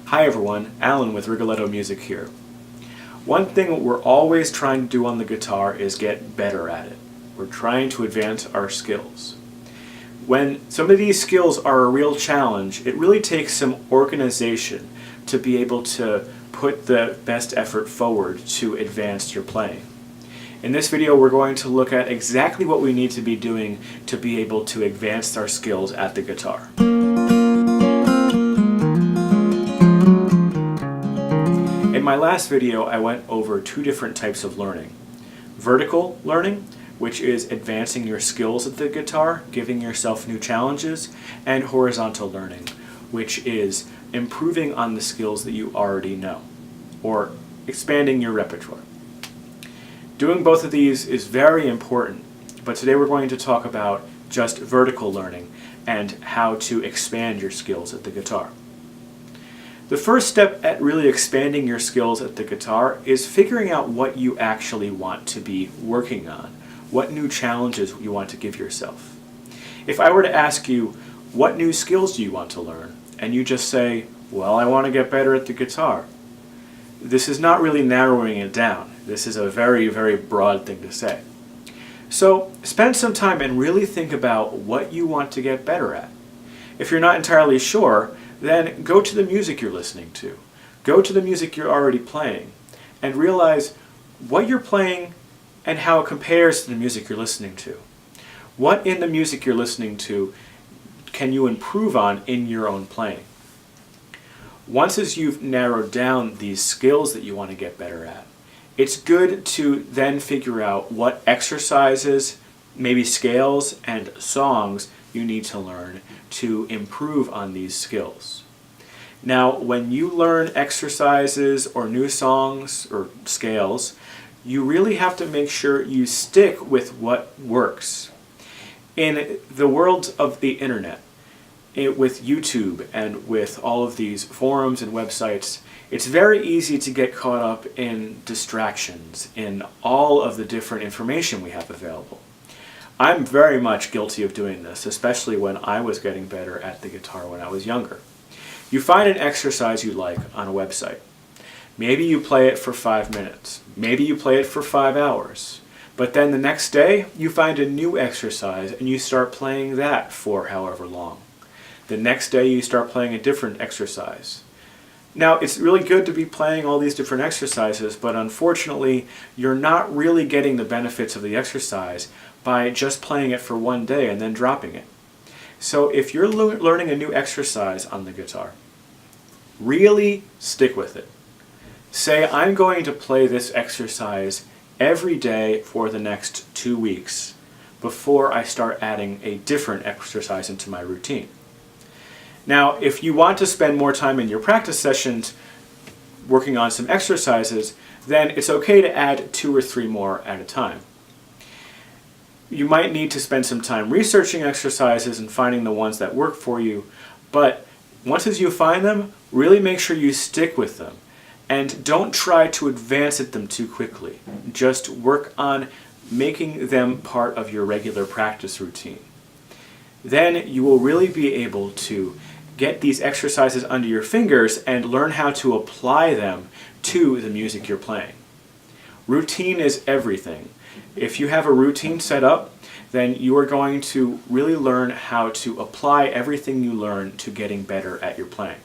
Hi everyone, Alan with Rigoletto Music here. One thing we're always trying to do on the guitar is get better at it. We're trying to advance our skills. When some of these skills are a real challenge, it really takes some organization to be able to put the best effort forward to advance your playing. In this video, we're going to look at exactly what we need to be doing to be able to advance our skills at the guitar. In my last video, I went over two different types of learning. Vertical learning, which is advancing your skills at the guitar, giving yourself new challenges, and horizontal learning, which is improving on the skills that you already know, or expanding your repertoire. Doing both of these is very important, but today we're going to talk about just vertical learning and how to expand your skills at the guitar. The first step at really expanding your skills at the guitar is figuring out what you actually want to be working on, what new challenges you want to give yourself. If I were to ask you, what new skills do you want to learn? And you just say, well, I want to get better at the guitar. This is not really narrowing it down. This is a very, very broad thing to say. So spend some time and really think about what you want to get better at. If you're not entirely sure, then go to the music you're listening to. Go to the music you're already playing and realize what you're playing and how it compares to the music you're listening to. What in the music you're listening to can you improve on in your own playing? Once as you've narrowed down these skills that you want to get better at, it's good to then figure out what exercises, maybe scales and songs you need to learn to improve on these skills. Now, when you learn exercises or new songs or scales, you really have to make sure you stick with what works. In the world of the internet, with YouTube and with all of these forums and websites, it's very easy to get caught up in distractions, in all of the different information we have available. I'm very much guilty of doing this, especially when I was getting better at the guitar when I was younger. You find an exercise you like on a website. Maybe you play it for 5 minutes. Maybe you play it for 5 hours. But then the next day, you find a new exercise and you start playing that for however long. The next day, you start playing a different exercise. Now, it's really good to be playing all these different exercises, but unfortunately, you're not really getting the benefits of the exercise by just playing it for one day and then dropping it. So if you're learning a new exercise on the guitar, really stick with it. Say, I'm going to play this exercise every day for the next 2 weeks before I start adding a different exercise into my routine. Now, if you want to spend more time in your practice sessions working on some exercises, then it's okay to add 2 or 3 more at a time. You might need to spend some time researching exercises and finding the ones that work for you, but once as you find them, really make sure you stick with them. And don't try to advance at them too quickly. Just work on making them part of your regular practice routine. Then you will really be able to get these exercises under your fingers and learn how to apply them to the music you're playing. Routine is everything. If you have a routine set up, then you are going to really learn how to apply everything you learn to getting better at your playing.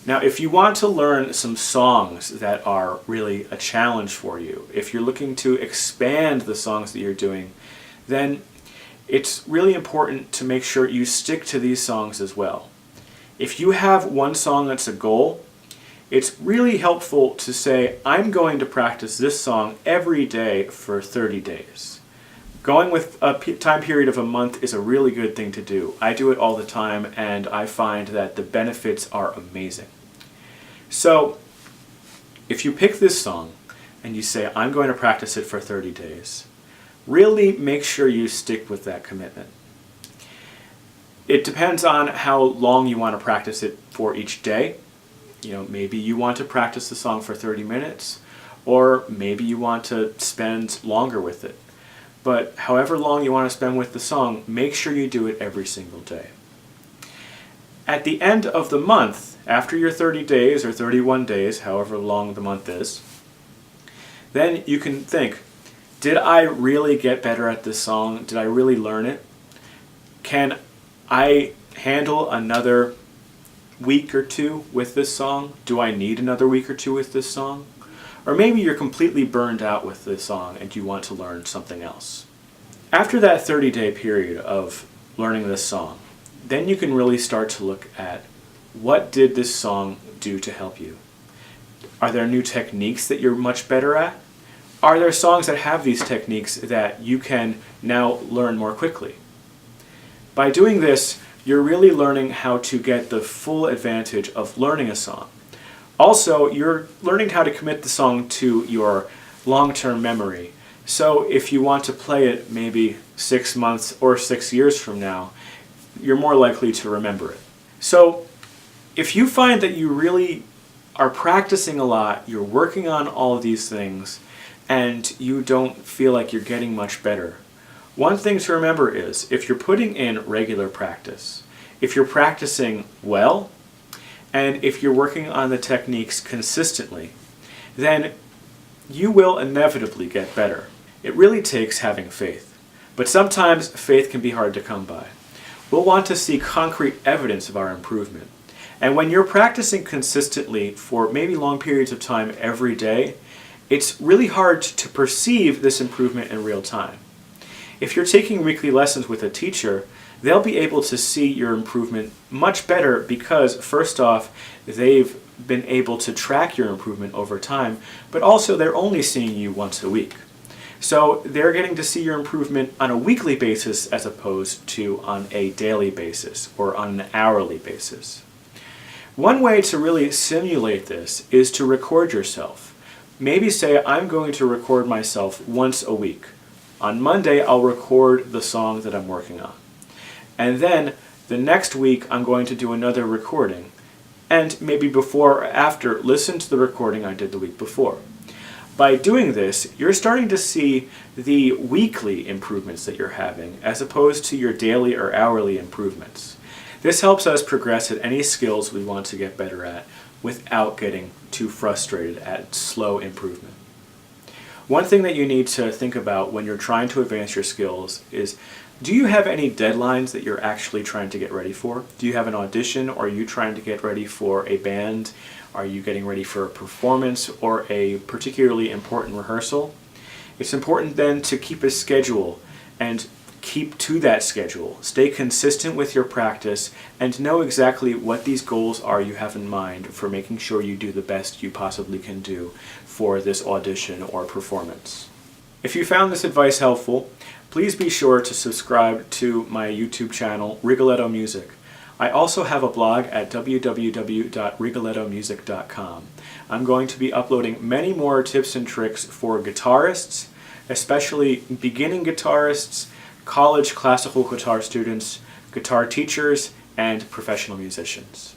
Now, if you want to learn some songs that are really a challenge for you, if you're looking to expand the songs that you're doing, then it's really important to make sure you stick to these songs as well. If you have one song that's a goal, it's really helpful to say, I'm going to practice this song every day for 30 days. Going with a time period of a month is a really good thing to do. I do it all the time and I find that the benefits are amazing. So, if you pick this song and you say, I'm going to practice it for 30 days, really make sure you stick with that commitment. It depends on how long you want to practice it for each day. Maybe you want to practice the song for 30 minutes, or maybe you want to spend longer with it. But however long you want to spend with the song, make sure you do it every single day. At the end of the month, After your 30 days or 31 days, however long the month is, then you can think, did I really get better at this song? Did I really learn it? Can I handle another week or two with this song? Do I need another week or two with this song? Or maybe you're completely burned out with this song and you want to learn something else. After that 30-day period of learning this song, then you can really start to look at what did this song do to help you. Are there new techniques that you're much better at? Are there songs that have these techniques that you can now learn more quickly? By doing this, you're really learning how to get the full advantage of learning a song. Also, you're learning how to commit the song to your long-term memory. So if you want to play it maybe 6 months or 6 years from now, you're more likely to remember it. So if you find that you really are practicing a lot, you're working on all of these things, and you don't feel like you're getting much better, one thing to remember is, if you're putting in regular practice, if you're practicing well, and if you're working on the techniques consistently, then you will inevitably get better. It really takes having faith. But sometimes faith can be hard to come by. We'll want to see concrete evidence of our improvement. And when you're practicing consistently for maybe long periods of time every day, it's really hard to perceive this improvement in real time. If you're taking weekly lessons with a teacher, they'll be able to see your improvement much better because, first off, they've been able to track your improvement over time, but also they're only seeing you once a week. So they're getting to see your improvement on a weekly basis as opposed to on a daily basis or on an hourly basis. One way to really simulate this is to record yourself. Maybe say, I'm going to record myself once a week. On Monday, I'll record the song that I'm working on. And then the next week, I'm going to do another recording. And maybe before or after, listen to the recording I did the week before. By doing this, you're starting to see the weekly improvements that you're having as opposed to your daily or hourly improvements. This helps us progress at any skills we want to get better at without getting too frustrated at slow improvement. One thing that you need to think about when you're trying to advance your skills is, do you have any deadlines that you're actually trying to get ready for? Do you have an audition, or are you trying to get ready for a band? Are you getting ready for a performance or a particularly important rehearsal? It's important then to keep a schedule and keep to that schedule. Stay consistent with your practice and know exactly what these goals are you have in mind for making sure you do the best you possibly can do for this audition or performance. If you found this advice helpful, please be sure to subscribe to my YouTube channel, Rigoletto Music. I also have a blog at www.rigolettomusic.com. I'm going to be uploading many more tips and tricks for guitarists, especially beginning guitarists, college classical guitar students, guitar teachers, and professional musicians.